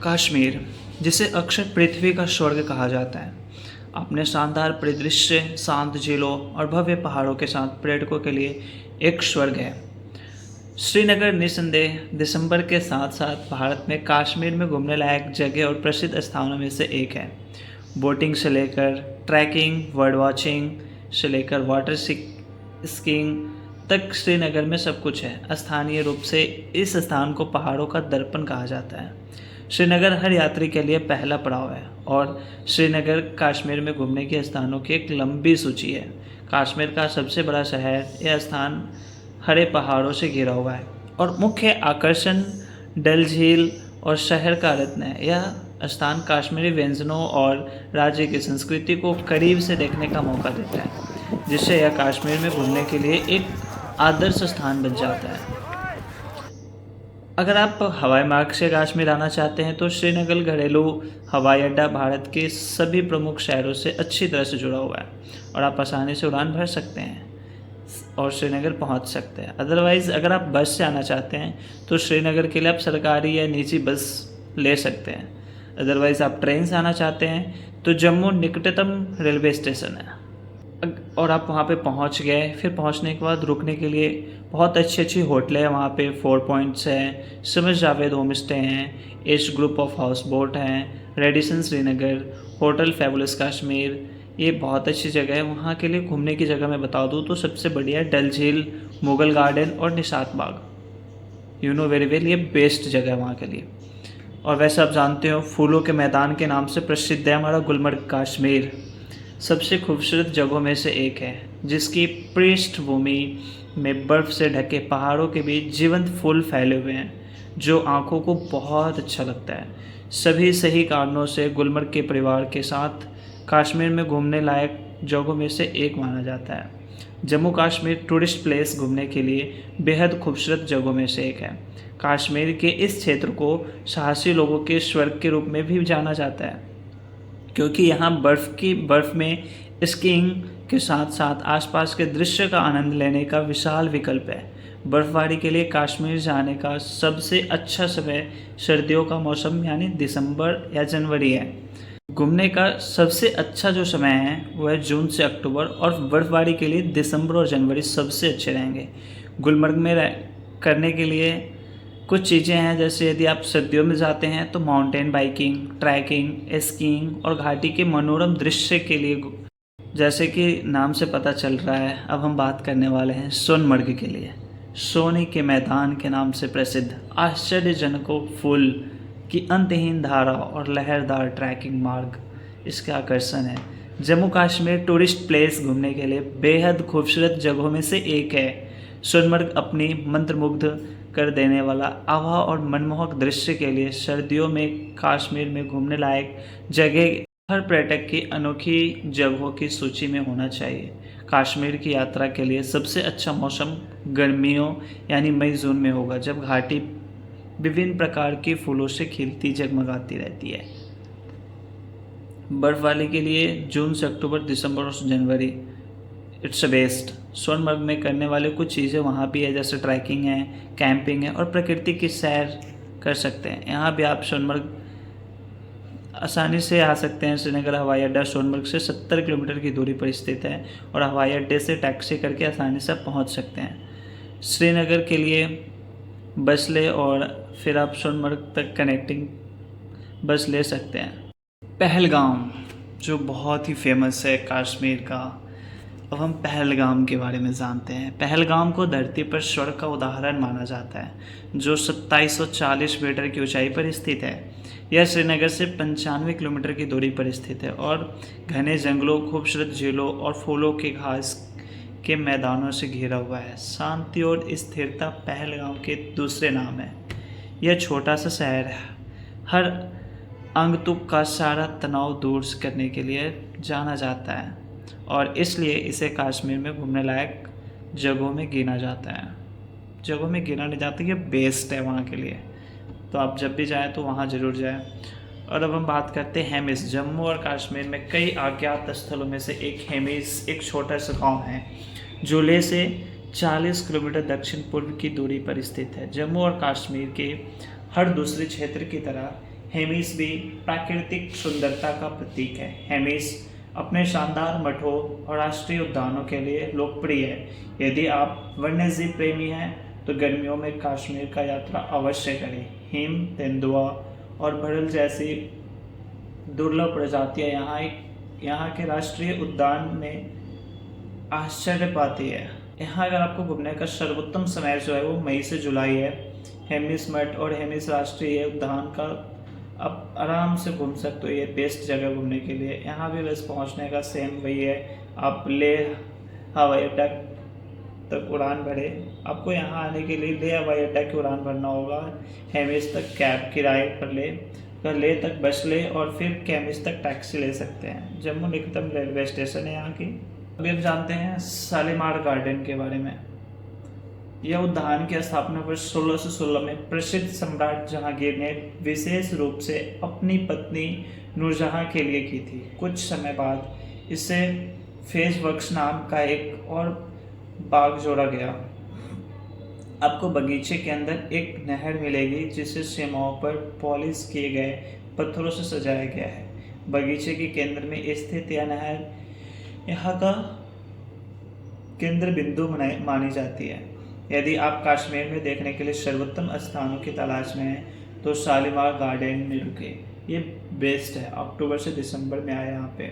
कश्मीर, जिसे अक्सर पृथ्वी का स्वर्ग कहा जाता है, अपने शानदार परिदृश्य, शांत झीलों और भव्य पहाड़ों के साथ पर्यटकों के लिए एक स्वर्ग है। श्रीनगर निस्संदेह दिसंबर के साथ साथ भारत में कश्मीर में घूमने लायक जगह और प्रसिद्ध स्थानों में से एक है। बोटिंग से लेकर ट्रैकिंग, बर्ड वॉचिंग से लेकर वाटर स्कीइंग तक श्रीनगर में सब कुछ है। स्थानीय रूप से इस स्थान को पहाड़ों का दर्पण कहा जाता है। श्रीनगर हर यात्री के लिए पहला पड़ाव है और श्रीनगर कश्मीर में घूमने के स्थानों की एक लंबी सूची है। कश्मीर का सबसे बड़ा शहर, यह स्थान हरे पहाड़ों से घिरा हुआ है और मुख्य आकर्षण डल झील और शहर का रत्न है। यह स्थान कश्मीरी व्यंजनों और राज्य की संस्कृति को करीब से देखने का मौका देता है, जिससे यह कश्मीर में घूमने के लिए एक आदर्श स्थान बन जाता है। अगर आप हवाई मार्ग से कश्मीर आना चाहते हैं तो श्रीनगर घरेलू हवाई अड्डा भारत के सभी प्रमुख शहरों से अच्छी तरह से जुड़ा हुआ है और आप आसानी से उड़ान भर सकते हैं और श्रीनगर पहुंच सकते हैं। अदरवाइज़ अगर आप बस से आना चाहते हैं तो श्रीनगर के लिए आप सरकारी या निजी बस ले सकते हैं। अदरवाइज़ आप ट्रेन से आना चाहते हैं तो जम्मू निकटतम रेलवे स्टेशन है और आप वहाँ पे पहुँच गए। फिर पहुँचने के बाद रुकने के लिए बहुत अच्छी होटलें हैं वहाँ पे। 4 पॉइंट्स हैं, समझ जावेद होम स्टे हैं, एश ग्रुप ऑफ हाउस बोट हैं, Radisson Srinagar, hotel fabulous Kashmir, ये बहुत अच्छी जगह है। वहाँ के लिए घूमने की जगह मैं बता दूँ तो सबसे बढ़िया है डल झील, मुगल गार्डन और निशात बाग। यू नो वेरी वेल, ये बेस्ट जगह है वहाँ के लिए। और वैसे आप जानते हो फूलों के मैदान के नाम से प्रसिद्ध है हमारा गुलमर्ग। कश्मीर सबसे खूबसूरत जगहों में से एक है, जिसकी पृष्ठभूमि में बर्फ़ से ढके पहाड़ों के बीच जीवंत फूल फैले हुए हैं, जो आंखों को बहुत अच्छा लगता है। सभी सही कारणों से गुलमर्ग के परिवार के साथ कश्मीर में घूमने लायक जगहों में से एक माना जाता है। जम्मू कश्मीर टूरिस्ट प्लेस घूमने के लिए बेहद खूबसूरत जगहों में से एक है। कश्मीर के इस क्षेत्र को साहसी लोगों के स्वर्ग के रूप में भी जाना जाता है, क्योंकि यहाँ बर्फ़ में स्कीइंग के साथ साथ आसपास के दृश्य का आनंद लेने का विशाल विकल्प है। बर्फबारी के लिए कश्मीर जाने का सबसे अच्छा समय सर्दियों का मौसम यानी दिसंबर या जनवरी है। घूमने का सबसे अच्छा जो समय है वो है जून से अक्टूबर और बर्फबारी के लिए दिसंबर और जनवरी सबसे अच्छे रहेंगे। गुलमर्ग में करने के लिए कुछ चीज़ें हैं, जैसे यदि आप सर्दियों में जाते हैं तो माउंटेन बाइकिंग, ट्रैकिंग, स्कीइंग और घाटी के मनोरम दृश्य के लिए, जैसे कि नाम से पता चल रहा है, अब हम बात करने वाले हैं सोनमर्ग के लिए। सोने के मैदान के नाम से प्रसिद्ध आश्चर्यजनकों फूल की अंतहीन धारा और लहरदार ट्रैकिंग मार्ग इसके आकर्षण है। जम्मू कश्मीर टूरिस्ट प्लेस घूमने के लिए बेहद खूबसूरत जगहों में से एक है। सोनमर्ग अपनी मंत्रमुग्ध कर देने वाला आभा और मनमोहक दृश्य के लिए सर्दियों में कश्मीर में घूमने लायक जगह हर पर्यटक की अनोखी जगहों की सूची में होना चाहिए। कश्मीर की यात्रा के लिए सबसे अच्छा मौसम गर्मियों यानी मई जून में होगा, जब घाटी विभिन्न प्रकार के फूलों से खिलती जगमगाती रहती है। बर्फबारी के लिए जून से अक्टूबर, दिसंबर और जनवरी इट्स बेस्ट। सोनमर्ग में करने वाले कुछ चीज़ें वहाँ भी है, जैसे ट्रैकिंग है, कैंपिंग है और प्रकृति की सैर कर सकते हैं। यहाँ भी आप सोनमर्ग आसानी से आ सकते हैं। श्रीनगर हवाई अड्डा सोनमर्ग से 70 किलोमीटर की दूरी पर स्थित है और हवाई अड्डे से टैक्सी करके आसानी से पहुँच सकते हैं। श्रीनगर के लिए बस ले और फिर आप सोनमर्ग तक कनेक्टिंग बस ले सकते हैं। पहलगाम जो बहुत ही फेमस है कश्मीर का, अब हम पहलगाम के बारे में जानते हैं। पहलगाम को धरती पर स्वर्ग का उदाहरण माना जाता है, जो 2740 मीटर की ऊंचाई पर स्थित है। यह श्रीनगर से 95 किलोमीटर की दूरी पर स्थित है और घने जंगलों, खूबसूरत झीलों और फूलों के घास के मैदानों से घिरा हुआ है। शांति और स्थिरता पहलगाम के दूसरे नाम है। यह छोटा सा शहर हर अंग-तुक का सारा तनाव दूर करने के लिए जाना जाता है और इसलिए इसे कश्मीर में घूमने लायक जगहों में गिना जाता है। जगहों में गिना नहीं जाता, ये बेस्ट है वहाँ के लिए, तो आप जब भी जाएँ तो वहाँ ज़रूर जाएँ। और अब हम बात करते हैं हेमिस। जम्मू और कश्मीर में कई अज्ञात स्थलों में से एक हेमिस एक छोटा सा गाँव है जो लेह से 40 किलोमीटर दक्षिण पूर्व की दूरी पर स्थित है। जम्मू और कश्मीर के हर दूसरे क्षेत्र की तरह हेमिस भी प्राकृतिक सुंदरता का प्रतीक है। हेमिस अपने शानदार मठों और राष्ट्रीय उद्यानों के लिए लोकप्रिय है। यदि आप वन्यजीव प्रेमी हैं तो गर्मियों में कश्मीर का यात्रा अवश्य करें। हिम, तेंदुआ और भड़ल जैसी दुर्लभ प्रजातियां यहाँ के राष्ट्रीय उद्यान में आश्चर्य पाती है। यहाँ अगर आपको घूमने का सर्वोत्तम समय जो है वो मई से जुलाई है। हेमिस मठ और हेमिस राष्ट्रीय उद्यान का आप आराम से घूम सकते हो, ये बेस्ट जगह घूमने के लिए। यहाँ भी बस पहुँचने का सेम वही है, आप लेह हवाई अड्डा तक उड़ान भरे। आपको यहाँ आने के लिए लेह हवाई अड्डा की उड़ान भरना होगा। हेमिस तक कैब किराए पर ले, फिर लेह तक बस ले और फिर कैमिस तक टैक्सी ले सकते हैं। जम्मू निकटतम रेलवे स्टेशन है यहाँ की। अभी हम जानते हैं शालीमार गार्डन के बारे में। यह उद्यान की स्थापना वर्ष 1616 में प्रसिद्ध सम्राट जहांगीर ने विशेष रूप से अपनी पत्नी नूरजहां के लिए की थी। कुछ समय बाद इसे फेज वक्स नाम का एक और बाग जोड़ा गया। आपको बगीचे के अंदर एक नहर मिलेगी जिसे सीमाओं पर पॉलिश किए गए पत्थरों से सजाया गया है। बगीचे के केंद्र में स्थित यह नहर यहाँ का केंद्र बिंदु मानी जाती है। यदि आप कश्मीर में देखने के लिए सर्वोत्तम स्थानों की तलाश में हैं तो शालीमार गार्डन में रुके, ये बेस्ट है। अक्टूबर से दिसंबर में आए यहाँ पे।